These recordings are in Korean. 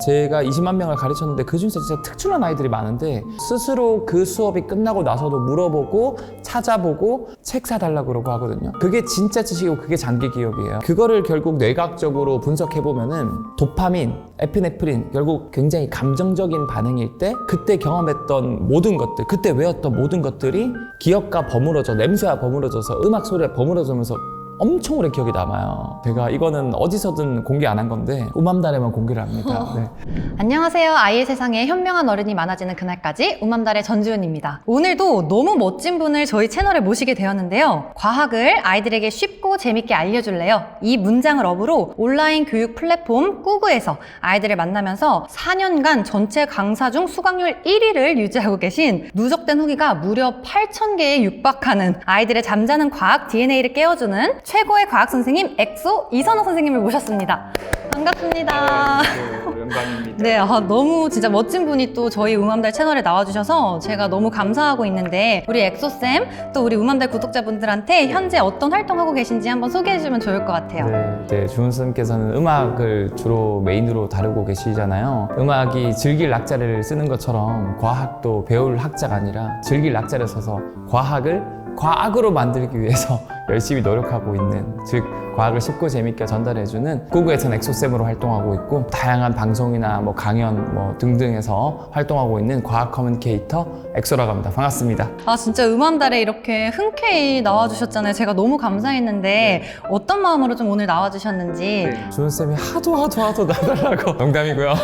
제가 20만 명을 가르쳤는데 그중에서 진짜 특출난 아이들이 많은데 스스로 그 수업이 끝나고 나서도 물어보고 찾아보고 책 사달라고 그러고 하거든요. 그게 진짜 지식이고 그게 장기 기억이에요. 그거를 결국 뇌과학적으로 분석해보면은 도파민, 에피네프린, 결국 굉장히 감정적인 반응일 때 그때 경험했던 모든 것들, 그때 외웠던 모든 것들이 기억과 버무러져, 냄새와 버무러져서 음악 소리에 버무러지면서 엄청 오래 기억이 남아요. 제가 이거는 어디서든 공개 안 한 건데 우맘달에만 공개를 합니다. 네. 안녕하세요. 아이의 세상에 현명한 어른이 많아지는 그날까지 우맘달의 전지훈입니다. 오늘도 너무 멋진 분을 저희 채널에 모시게 되었는데요. 과학을 아이들에게 쉽고 재밌게 알려줄래요? 이 문장을 업으로 온라인 교육 플랫폼 꾸그에서 아이들을 만나면서 4년간 전체 강사 중 수강률 1위를 유지하고 계신 누적된 후기가 무려 8,000개에 육박하는 아이들의 잠자는 과학 DNA를 깨워주는 최고의 과학 선생님 엑소 이선호 선생님을 모셨습니다. 반갑습니다. 영광입니다. 네, 너무 진짜 멋진 분이 또 저희 우맘달 채널에 나와주셔서 제가 너무 감사하고 있는데 우리 엑소쌤 또 우리 우맘달 구독자분들한테 현재 어떤 활동하고 계신지 한번 소개해주면 좋을 것 같아요. 네, 주은쌤께서는 음악을 주로 메인으로 다루고 계시잖아요. 음악이 즐길 낙자를 쓰는 것처럼 과학도 배울 학자가 아니라 즐길 낙자를 써서 과학을 과학으로 만들기 위해서 열심히 노력하고 있는, 즉 과학을 쉽고 재밌게 전달해주는 꾸그에서는 엑소쌤으로 활동하고 있고 다양한 방송이나 뭐 강연 뭐 등등에서 활동하고 있는 과학 커뮤니케이터 엑소라고 합니다. 반갑습니다. 진짜 우맘달에 이렇게 흔쾌히 나와주셨잖아요. 제가 너무 감사했는데 어떤 마음으로 좀 오늘 나와주셨는지. 주은쌤이 하도 나달라고 농담이고요.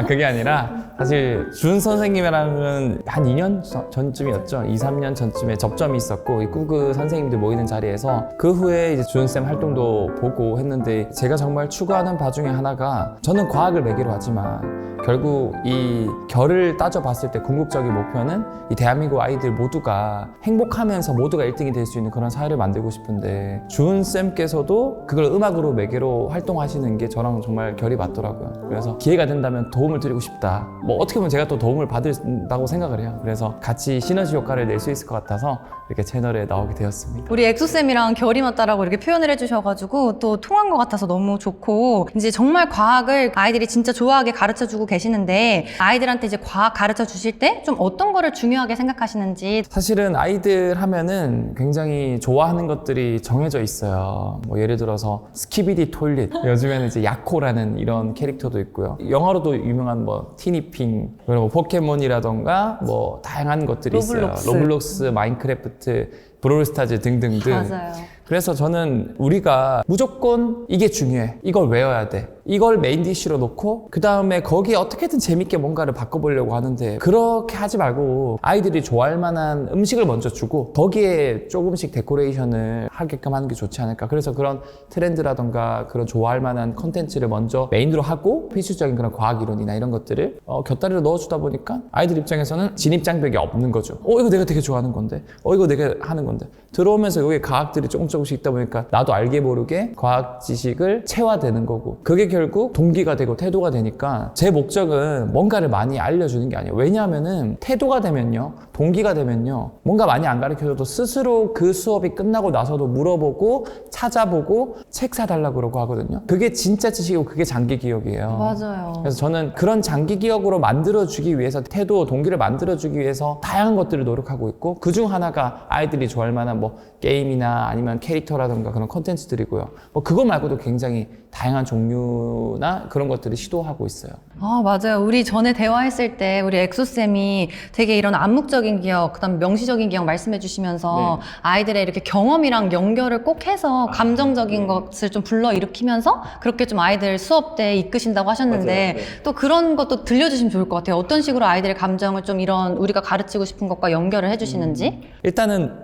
그게 아니라 사실 주은 선생님이랑은 한 2년 전쯤이었죠. 2, 3년 전쯤에 접점이 있었고 이 꾸그 선생님들 모이는 자리에서 그 후에 이제 주은쌤 활동도 보고 했는데 제가 정말 추구하는 바 중에 하나가 저는 과학을 매개로 하지만 결국 이 결을 따져봤을 때 궁극적인 목표는 이 대한민국 아이들 모두가 행복하면서 모두가 1등이 될 수 있는 그런 사회를 만들고 싶은데 주은쌤께서도 그걸 음악으로 매개로 활동하시는 게 저랑 정말 결이 맞더라고요. 그래서 기회가 된다면 도움을 드리고 싶다. 뭐 어떻게 보면 제가 또 도움을 받는다고 생각을 해요. 그래서 같이 시너지 효과를 낼 수 있을 것 같아서 이렇게 채널에 나오게 되었습니다. 우리 엑소쌤이랑 결이 맞다라고 이렇게 표현을 해주셔가지고 또 통한 것 같아서 너무 좋고 이제 정말 과학을 아이들이 진짜 좋아하게 가르쳐주고 계시는데 아이들한테 이제 과학 가르쳐 주실 때 좀 어떤 거를 중요하게 생각하시는지. 사실은 아이들 하면은 굉장히 좋아하는 것들이 정해져 있어요. 뭐 예를 들어서 스키비디 톨릿, 요즘에는 이제 야코라는 이런 캐릭터도 있고요. 영화로도 유명한 뭐 티니핑, 그리고 포켓몬이라던가 뭐 다양한 것들이 있어요. 로블록스, 마인크래프트, 브롤스타즈 등등등. 맞아요. 그래서 저는 우리가 무조건 이게 중요해. 이걸 외워야 돼. 이걸 메인 디쉬로 놓고 그 다음에 거기에 어떻게든 재밌게 뭔가를 바꿔보려고 하는데 그렇게 하지 말고 아이들이 좋아할 만한 음식을 먼저 주고 거기에 조금씩 데코레이션을 하게끔 하는 게 좋지 않을까. 그래서 그런 트렌드라던가 그런 좋아할 만한 컨텐츠를 먼저 메인으로 하고 필수적인 그런 과학 이론이나 이런 것들을 곁다리로 넣어주다 보니까 아이들 입장에서는 진입장벽이 없는 거죠. 이거 내가 되게 좋아하는 건데 이거 내가 하는 건데 들어오면서 여기 과학들이 조금씩 있다 보니까 나도 알게 모르게 과학 지식을 체화되는 거고 그게 결국 동기가 되고 태도가 되니까 제 목적은 뭔가를 많이 알려주는 게 아니에요. 왜냐하면은 태도가 되면요, 동기가 되면요, 뭔가 많이 안 가르쳐줘도 스스로 그 수업이 끝나고 나서도 물어보고 찾아보고 책 사달라고 그러고 하거든요. 그게 진짜 지식이고 그게 장기 기억이에요. 맞아요. 그래서 저는 그런 장기 기억으로 만들어주기 위해서 태도, 동기를 만들어주기 위해서 다양한 것들을 노력하고 있고 그중 하나가 아이들이 좋아할 만한 뭐 게임이나 아니면 캐릭터라든가 그런 컨텐츠들이고요. 뭐 그거 말고도 굉장히 다양한 종류나 그런 것들을 시도하고 있어요. 맞아요. 우리 전에 대화했을 때 우리 엑소쌤이 되게 이런 암묵적인 기억, 그다음 명시적인 기억 말씀해 주시면서 아이들의 이렇게 경험이랑 연결을 꼭 해서 감정적인 것을 좀 불러일으키면서 그렇게 좀 아이들 수업 때 이끄신다고 하셨는데 맞아요. 또 그런 것도 들려주시면 좋을 것 같아요. 어떤 식으로 아이들의 감정을 좀 이런 우리가 가르치고 싶은 것과 연결을 해주시는지. 일단은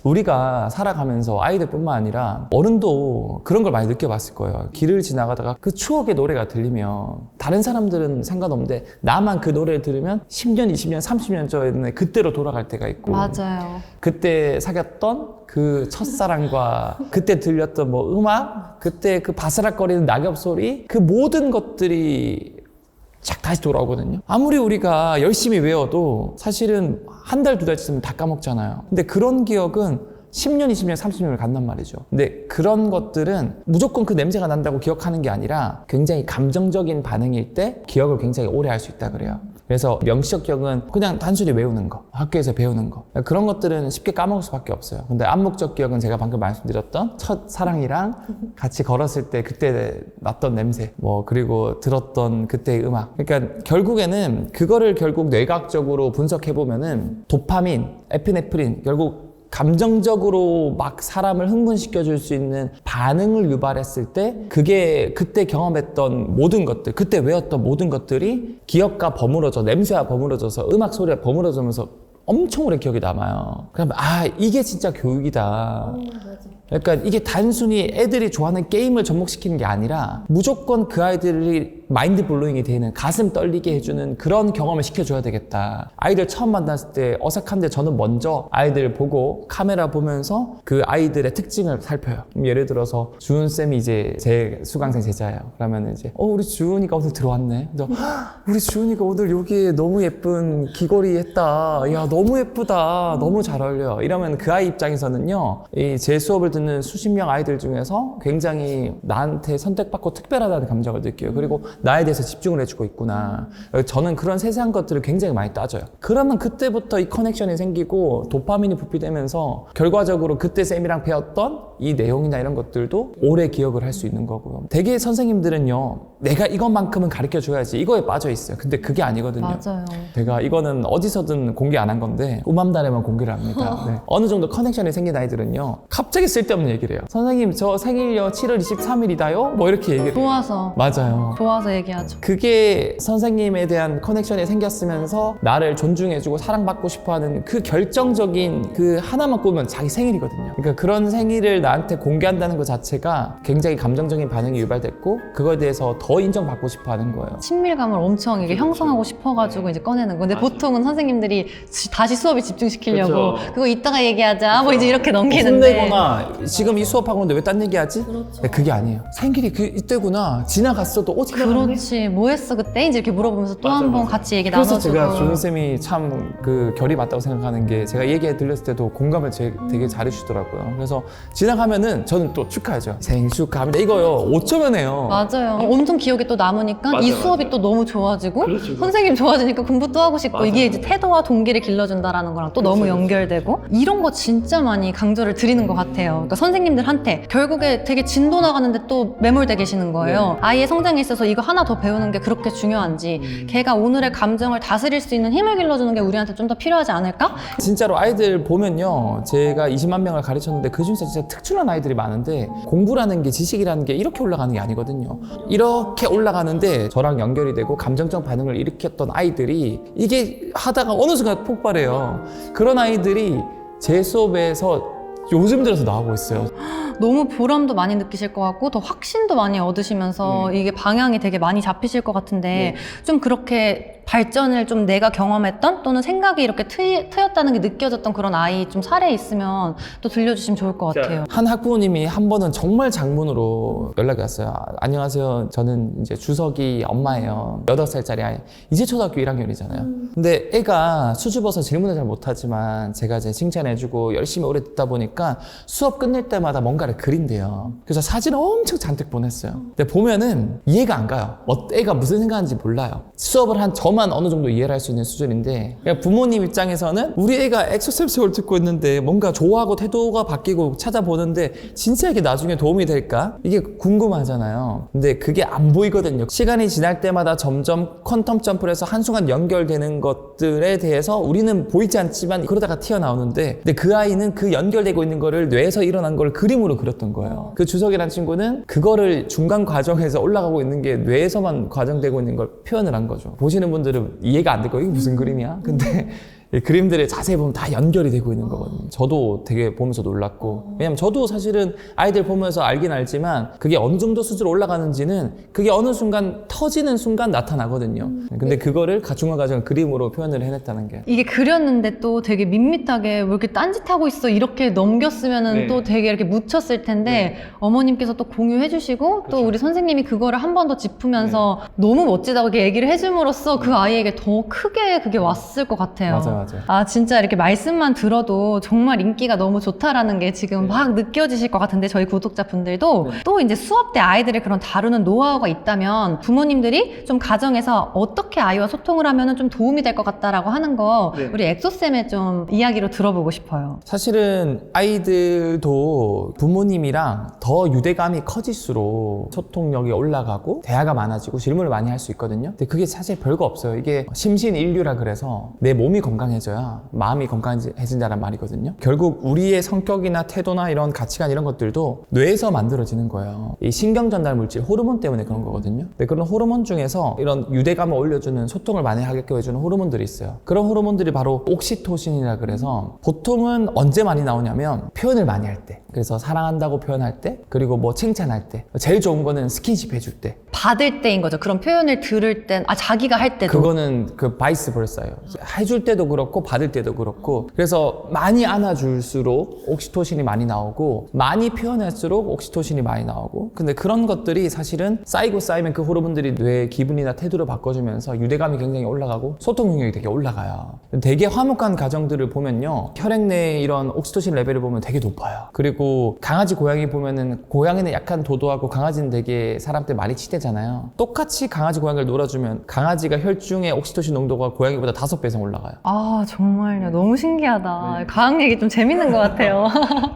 우리가 살아가면서 아이들뿐만 아니라 어른도 그런 걸 많이 느껴봤을 거예요. 길을 지나가다가 그 추억의 노래가 들리면 다른 사람들은 상관없는데 나만 그 노래를 들으면 10년, 20년, 30년 전에 그때로 돌아갈 때가 있고 맞아요. 그때 사귀었던 그 첫사랑과 그때 들렸던 뭐 음악, 그때 그 바스락거리는 낙엽 소리, 그 모든 것들이 쫙 다시 돌아오거든요. 아무리 우리가 열심히 외워도 사실은 한 달, 두 달 있으면 다 까먹잖아요. 근데 그런 기억은 10년, 20년, 30년을 간단 말이죠. 근데 그런 것들은 무조건 그 냄새가 난다고 기억하는 게 아니라 굉장히 감정적인 반응일 때 기억을 굉장히 오래 할 수 있다 그래요. 그래서 명시적 기억은 그냥 단순히 외우는 거, 학교에서 배우는 거, 그런 것들은 쉽게 까먹을 수밖에 없어요. 근데 암묵적 기억은 제가 방금 말씀드렸던 첫 사랑이랑 같이 걸었을 때 그때 났던 냄새, 뭐 그리고 들었던 그때의 음악. 그러니까 결국에는 그거를 결국 뇌과학적으로 분석해 보면은 도파민, 에피네프린, 결국 감정적으로 막 사람을 흥분시켜줄 수 있는 반응을 유발했을 때 그게 그때 경험했던 모든 것들, 그때 외웠던 모든 것들이 기억과 버무러져, 냄새와 버무러져서 음악 소리가 버무러지면서 엄청 오래 기억이 남아요. 그럼 이게 진짜 교육이다. 그러니까 이게 단순히 애들이 좋아하는 게임을 접목시키는 게 아니라 무조건 그 아이들이 마인드 블로잉이 되는, 가슴 떨리게 해주는 그런 경험을 시켜줘야 되겠다. 아이들 처음 만났을 때 어색한데 저는 먼저 아이들 보고 카메라 보면서 그 아이들의 특징을 살펴요. 예를 들어서 주은쌤이 이제 제 수강생 제자예요. 그러면 이제 우리 주은이가 오늘 들어왔네. 그래서 우리 주은이가 오늘 여기에 너무 예쁜 귀걸이 했다. 야 너무 예쁘다. 너무 잘 어울려. 이러면 그 아이 입장에서는요, 제 수업을 듣는 수십 명 아이들 중에서 굉장히 나한테 선택받고 특별하다는 감정을 느껴요. 그리고 나에 대해서 집중을 해주고 있구나. 저는 그런 세세한 것들을 굉장히 많이 따져요. 그러면 그때부터 이 커넥션이 생기고 도파민이 분비되면서 결과적으로 그때 쌤이랑 배웠던 이 내용이나 이런 것들도 오래 기억을 할 수 있는 거고요. 대개 선생님들은요, 내가 이것만큼은 가르쳐 줘야지 이거에 빠져 있어요. 근데 그게 아니거든요. 맞아요. 제가 이거는 어디서든 공개 안 한 건데 우맘달에만 공개를 합니다. 네. 어느 정도 커넥션이 생긴 아이들은요, 갑자기 쓸데없는 얘기를 해요. 선생님 저 생일요 7월 23일이다요? 뭐 이렇게 얘기를 해요. 좋아서. 맞아요. 좋아서 얘기하죠. 그게 선생님에 대한 커넥션이 생겼으면서 나를 존중해주고 사랑받고 싶어하는 그 결정적인 그 하나만 꼽으면 자기 생일이거든요. 그러니까 그런 생일을 나한테 공개한다는 것 자체가 굉장히 감정적인 반응이 유발됐고 그거에 대해서 더 인정받고 싶어하는 거예요. 친밀감을 엄청 이게 형성하고 싶어가지고 이제 꺼내는 건데 보통은 선생님들이 다시 수업에 집중시키려고 그쵸. 그거 이따가 얘기하자 뭐 이제 이렇게 넘기는데 혼내거나 지금 이 수업하고 있는데 왜 딴 얘기하지? 네, 그게 아니에요. 생일이 이때구나. 지나갔어도 지나갔네. 그렇지 뭐 했어 그때? 이제 이렇게 물어보면서 또 한 번 같이 얘기 그래서 나눠주고 제가 조은쌤이 참 그 결이 맞다고 생각하는 게 제가 얘기해 들렸을 때도 공감을 되게 잘해주시더라고요. 그래서 지나가면은 저는 또 축하하죠. 생일 축하합니다. 이거요 5초면 해요. 맞아요. 엄청 기억에 또 남으니까 이 맞아, 수업이 맞아. 또 너무 좋아지고 그렇죠. 선생님 좋아지니까 공부 또 하고 싶고 맞아. 이게 이제 태도와 동기를 길러준다라는 거랑 또 너무 연결되고 이런 거 진짜 많이 강조를 드리는 것 같아요. 그러니까 선생님들한테 결국에 되게 진도 나가는데 또 매몰돼 계시는 거예요. 네. 아이의 성장에 있어서 이거 하나 더 배우는 게 그렇게 중요한지 걔가 오늘의 감정을 다스릴 수 있는 힘을 길러주는 게 우리한테 좀 더 필요하지 않을까? 진짜로 아이들 보면요, 제가 20만 명을 가르쳤는데 그 중에서 진짜 특출난 아이들이 많은데 공부라는 게, 지식이라는 게 이렇게 올라가는 게 아니거든요. 이렇게 올라가는데 저랑 연결이 되고 감정적 반응을 일으켰던 아이들이 이게 하다가 어느 순간 폭발해요. 그런 아이들이 제 수업에서 요즘 들어서 나오고 있어요. 너무 보람도 많이 느끼실 것 같고 더 확신도 많이 얻으시면서 이게 방향이 되게 많이 잡히실 것 같은데 좀 그렇게 발전을 좀 내가 경험했던 또는 생각이 이렇게 트였다는 게 느껴졌던 그런 아이 좀 사례 있으면 또 들려주시면 좋을 것 같아요. 한 학부모님이 한 번은 정말 장문으로 연락이 왔어요. 안녕하세요. 저는 이제 주석이 엄마예요. 8살짜리 아이. 이제 초등학교 1학년이잖아요. 근데 애가 수줍어서 질문을 잘 못하지만 제가 이제 칭찬해주고 열심히 오래 듣다 보니까 수업 끝낼 때마다 뭔가를 그린대요. 그래서 사진을 엄청 잔뜩 보냈어요. 근데 보면은 이해가 안 가요. 애가 무슨 생각하는지 몰라요. 수업을 한 저만 어느 정도 이해를 할 수 있는 수준인데, 그러니까 부모님 입장에서는 우리 애가 엑소쌤 수업을 듣고 있는데 뭔가 좋아하고 태도가 바뀌고 찾아보는데 진짜 이게 나중에 도움이 될까? 이게 궁금하잖아요. 근데 그게 안 보이거든요. 시간이 지날 때마다 점점 퀀텀 점프를 해서 한순간 연결되는 것들에 대해서 우리는 보이지 않지만 그러다가 튀어나오는데, 근데 그 아이는 그 연결되고 있는 거를 뇌에서 일어난 걸 그림으로 그렸던 거예요. 그 주석이라는 친구는 그거를 중간 과정에서 올라가고 있는 게 뇌에서만 과정되고 있는 걸 표현을 한 거죠. 보시는 분들은 이해가 안 될 거예요. 이게 무슨 그림이야? 근데 이 그림들을 자세히 보면 다 연결이 되고 있는 거거든요. 저도 되게 보면서 놀랐고, 왜냐면 저도 사실은 아이들 보면서 알긴 알지만 그게 어느 정도 수준으로 올라가는지는 그게 어느 순간 터지는 순간 나타나거든요. 근데 그거를 중간 과정을 그림으로 표현을 해냈다는 게. 이게 그렸는데 또 되게 밋밋하게 왜 이렇게 딴짓하고 있어 이렇게 넘겼으면은 네. 또 되게 이렇게 묻혔을 텐데 어머님께서 또 공유해 주시고 또 우리 선생님이 그거를 한 번 더 짚으면서 너무 멋지다고 이렇게 얘기를 해줌으로써 그 아이에게 더 크게 그게 왔을 것 같아요. 맞아요. 맞아요. 아, 진짜 이렇게 말씀만 들어도 정말 인기가 너무 좋다라는 게 지금 막 느껴지실 것 같은데, 저희 구독자분들도 또 이제 수업 때 아이들의 그런 다루는 노하우가 있다면 부모님들이 좀 가정에서 어떻게 아이와 소통을 하면 좀 도움이 될 것 같다라고 하는 거 우리 엑소쌤의 좀 이야기로 들어보고 싶어요. 사실은 아이들도 부모님이랑 더 유대감이 커질수록 소통력이 올라가고 대화가 많아지고 질문을 많이 할 수 있거든요. 근데 그게 사실 별거 없어요. 이게 심신인류라 그래서 내 몸이 건강해져야 마음이 건강해진다는 말이거든요. 결국 우리의 성격이나 태도나 이런 가치관 이런 것들도 뇌에서 만들어지는 거예요. 이 신경 전달 물질 호르몬 때문에 그런 거거든요. 근데 그런 호르몬 중에서 이런 유대감을 올려주는 소통을 많이 하게끔 해주는 호르몬들이 있어요. 그런 호르몬들이 바로 옥시토신이라 그래서 보통은 언제 많이 나오냐면 표현을 많이 할 때, 그래서 사랑한다고 표현할 때, 그리고 뭐 칭찬할 때, 제일 좋은 거는 스킨십 해줄 때, 받을 때인 거죠. 그런 표현을 들을 땐, 아, 자기가 할 때도. 그거는 그 바이스 벌사예요. 해줄 때도 그렇고 받을 때도 그렇고, 그래서 많이 안아줄수록 옥시토신이 많이 나오고 많이 표현할수록 옥시토신이 많이 나오고, 근데 그런 것들이 사실은 쌓이고 쌓이면 그 호르몬들이 뇌의 기분이나 태도를 바꿔주면서 유대감이 굉장히 올라가고 소통 능력이 되게 올라가요. 되게 화목한 가정들을 보면요, 혈액 내에 이런 옥시토신 레벨을 보면 되게 높아요. 그리고 강아지 고양이 보면은 고양이는 약간 도도하고 강아지는 되게 사람 때 많이 치대잖아요. 똑같이 강아지 고양이를 놀아주면 강아지가 혈중의 옥시토신 농도가 고양이보다 5배 이상 올라가요. 아, 정말요. 너무 신기하다. 과학 얘기 좀 재밌는 것 같아요.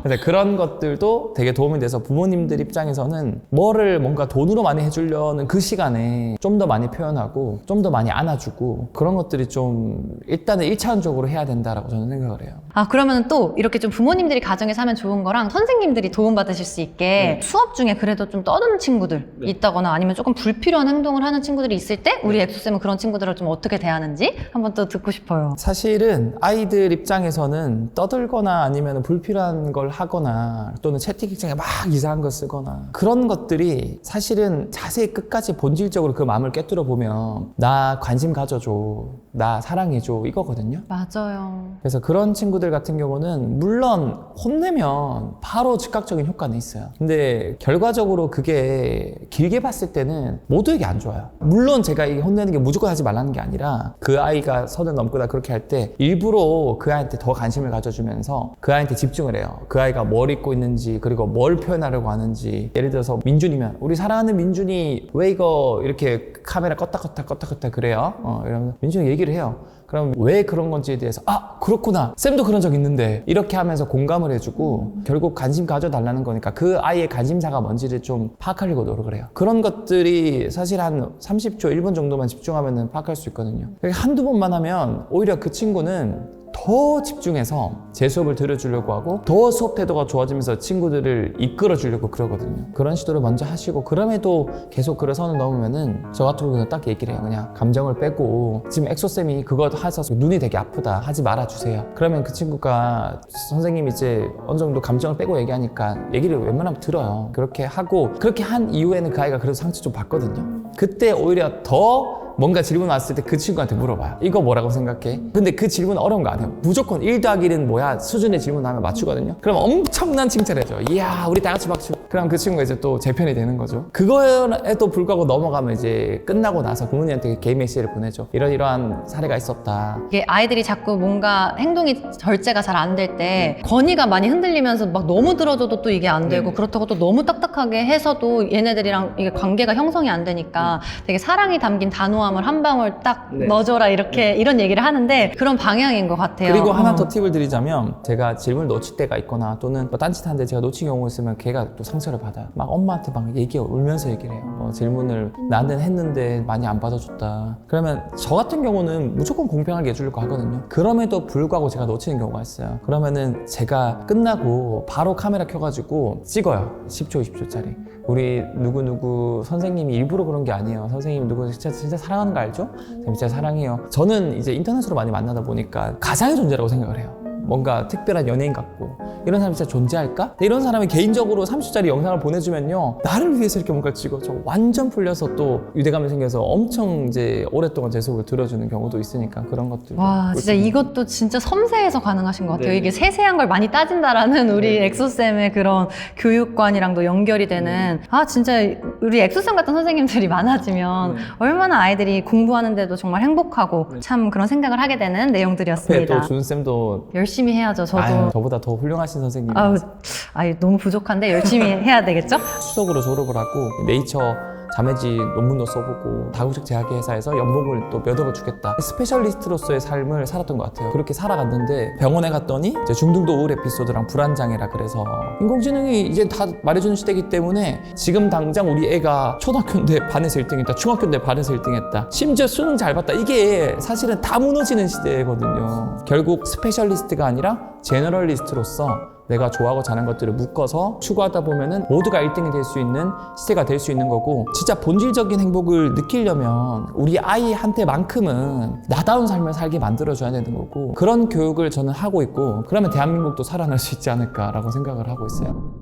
그래서 그런 것들도 되게 도움이 돼서 부모님들 입장에서는 뭐를 뭔가 돈으로 많이 해주려는 그 시간에 좀 더 많이 표현하고 좀 더 많이 안아주고 그런 것들이 좀 일단은 1차원적으로 해야 된다라고 저는 생각을 해요. 아, 그러면 또 이렇게 좀 부모님들이 가정에서 하면 좋은 거랑 선생님들이 도움받으실 수 있게 수업 중에 그래도 좀 떠드는 친구들 있다거나 아니면 조금 불필요한 행동을 하는 친구들이 있을 때 우리 엑소쌤은 그런 친구들을 좀 어떻게 대하는지 한번 또 듣고 싶어요. 사실은 아이들 입장에서는 떠들거나 아니면 불필요한 걸 하거나 또는 채팅창에 막 이상한 거 쓰거나 그런 것들이 사실은 자세히 끝까지 본질적으로 그 마음을 꿰뚫어 보면 나 관심 가져줘, 나 사랑해줘 이거거든요. 맞아요. 그래서 그런 친구들 같은 경우는 물론 혼내면 바로 즉각적인 효과는 있어요. 근데 결과적으로 그게 길게 봤을 때는 모두에게 안 좋아요. 물론 제가 이 혼내는 게 무조건 하지 말라는 게 아니라 그 아이가 선을 넘거나 그렇게 할 때 일부러 그 아이한테 더 관심을 가져주면서 그 아이한테 집중을 해요. 그 아이가 뭘 입고 있는지 그리고 뭘 표현하려고 하는지. 예를 들어서 민준이면 우리 사랑하는 민준이 왜 이거 이렇게 카메라 껐다 그래요? 이러면 민준이 얘기를 해요. 그럼 왜 그런 건지에 대해서 아 그렇구나 쌤도 그런 적 있는데 이렇게 하면서 공감을 해주고 결국 관심 가져달라는 거니까 그 아이의 관심사가 뭔지를 좀 파악하려고 노력을 해요. 그런 것들이 사실 한 30초 1분 정도만 집중하면 파악할 수 있거든요. 한두 번만 하면 오히려 그 친구는 더 집중해서 제 수업을 들어주려고 하고 더 수업 태도가 좋아지면서 친구들을 이끌어 주려고 그러거든요. 그런 시도를 먼저 하시고 그럼에도 계속 글을 선을 넘으면은 저 같은 경우는 딱 얘기를 해요. 그냥 감정을 빼고 지금 엑소쌤이 그거 해서 눈이 되게 아프다 하지 말아주세요. 그러면 그 친구가 선생님이 이제 어느 정도 감정을 빼고 얘기하니까 얘기를 웬만하면 들어요. 그렇게 하고 그렇게 한 이후에는 그 아이가 그래도 상처 좀 받거든요. 그때 오히려 더 뭔가 질문 왔을 때 그 친구한테 물어봐요. 이거 뭐라고 생각해? 근데 그 질문 어려운 거 아니에요. 무조건 1 더하기 1은 뭐야? 수준의 질문하면 맞추거든요. 그럼 엄청난 칭찬해줘. 이야 우리 다 같이 박수. 그럼 그 친구가 이제 또 제 편이 되는 거죠. 그거에도 불구하고 넘어가면 이제 끝나고 나서 부모님한테 개인 메시지를 보내죠. 이러이러한 사례가 있었다. 이게 아이들이 자꾸 뭔가 행동이 절제가 잘 안 될 때 권위가 많이 흔들리면서 막 너무 들어줘도 또 이게 안 되고 그렇다고 또 너무 딱딱하게 해서도 얘네들이랑 이게 관계가 형성이 안 되니까 되게 사랑이 담긴 단호함을 한 방울 딱 넣어줘라 이렇게 이런 얘기를 하는데 그런 방향인 것 같아요. 그리고 하나 더 팁을 드리자면 제가 질문을 놓칠 때가 있거나 또는 뭐 딴짓하는데 제가 놓친 경우가 있으면 걔가 또 상처를 받아요. 막 엄마한테 막 울면서 얘기를 해요. 질문을 나는 했는데 많이 안 받아줬다. 그러면 저 같은 경우는 무조건 공평하게 해주려고 하거든요. 그럼에도 불구하고 제가 놓치는 경우가 있어요. 그러면은 제가 끝나고 바로 카메라 켜가지고 찍어요. 10초 20초짜리. 우리 누구누구 선생님이 일부러 그런 게 아니에요. 선생님 누구 진짜 사랑하는 거 알죠? 진짜 사랑해요. 저는 이제 인터넷으로 많이 만나다 보니까 가상의 존재라고 생각을 해요. 뭔가 특별한 연예인 같고 이런 사람이 진짜 존재할까? 근데 이런 사람이 개인적으로 30초짜리 영상을 보내주면요 나를 위해서 이렇게 뭔가 찍어줘 완전 풀려서 또 유대감이 생겨서 엄청 이제 오랫동안 제 속을 들어주는 경우도 있으니까 그런 것들 와, 진짜 이것도 진짜 섬세해서 가능하신 것 같아요. 네. 이게 세세한 걸 많이 따진다라는 우리 네. 엑소쌤의 그런 교육관이랑도 연결이 되는 아, 진짜 우리 엑소쌤 같은 선생님들이 많아지면 얼마나 아이들이 공부하는데도 정말 행복하고 참 그런 생각을 하게 되는 앞에 내용들이었습니다. 또 준쌤도 열심히 해야죠, 저도. 아유, 저보다 더 훌륭하신 선생님이 아우, 너무 부족한데 열심히 해야 되겠죠? 수석으로 졸업을 하고 네이처 자매지 논문도 써보고 다국적 제약회 회사에서 연봉을 또 몇 억을 주겠다 스페셜리스트로서의 삶을 살았던 것 같아요. 그렇게 살아갔는데 병원에 갔더니 이제 중등도 우울 에피소드랑 불안장애라 그래서 인공지능이 이제 다 말해주는 시대이기 때문에 지금 당장 우리 애가 초등학교인데 반에서 1등했다 중학교인데 반에서 1등했다 심지어 수능 잘 봤다 이게 사실은 다 무너지는 시대거든요. 결국 스페셜리스트가 아니라 제너럴리스트로서 내가 좋아하고 잘하는 것들을 묶어서 추구하다 보면은 모두가 1등이 될 수 있는 시대가 될 수 있는 거고 진짜 본질적인 행복을 느끼려면 우리 아이한테만큼은 나다운 삶을 살게 만들어줘야 되는 거고 그런 교육을 저는 하고 있고 그러면 대한민국도 살아날 수 있지 않을까라고 생각을 하고 있어요.